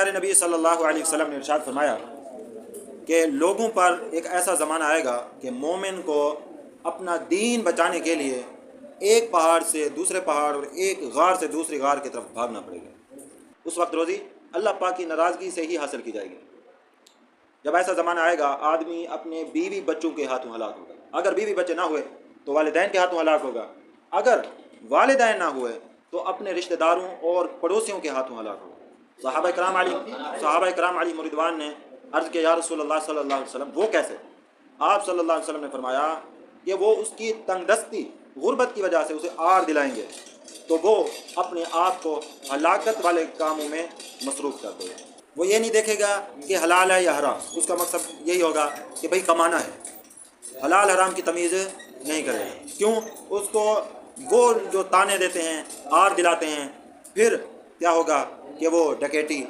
پیارے نبی صلی اللہ علیہ وسلم نے ارشاد فرمایا کہ لوگوں پر ایک ایسا زمانہ آئے گا کہ مومن کو اپنا دین بچانے کے لیے ایک پہاڑ سے دوسرے پہاڑ اور ایک غار سے دوسری غار کی طرف بھاگنا پڑے گا۔ اس وقت روزی اللہ پاک کی ناراضگی سے ہی حاصل کی جائے گی۔ جب ایسا زمانہ آئے گا آدمی اپنے بیوی بچوں کے ہاتھوں ہلاک ہوگا، اگر بیوی بچے نہ ہوئے تو والدین کے ہاتھوں ہلاک ہوگا، اگر والدین نہ ہوئے تو اپنے رشتہ داروں اور پڑوسیوں کے ہاتھوں ہلاک ہوگا۔ صحابہ کرام علیہم رضوان نے عرض کیا یا رسول اللہ صلی اللہ علیہ وسلم وہ کیسے؟ آپ صلی اللہ علیہ وسلم نے فرمایا کہ وہ اس کی تنگ دستی غربت کی وجہ سے اسے آر دلائیں گے تو وہ اپنے آپ کو ہلاکت والے کاموں میں مصروف کر دے گا۔ وہ یہ نہیں دیکھے گا کہ حلال ہے یا حرام، اس کا مقصد یہی ہوگا کہ بھئی کمانا ہے، حلال حرام کی تمیز نہیں کرے گا۔ کیوں؟ اس کو وہ جو تانے دیتے ہیں، آر دلاتے ہیں، پھر کیا ہوگا کہ وہ ڈکیٹی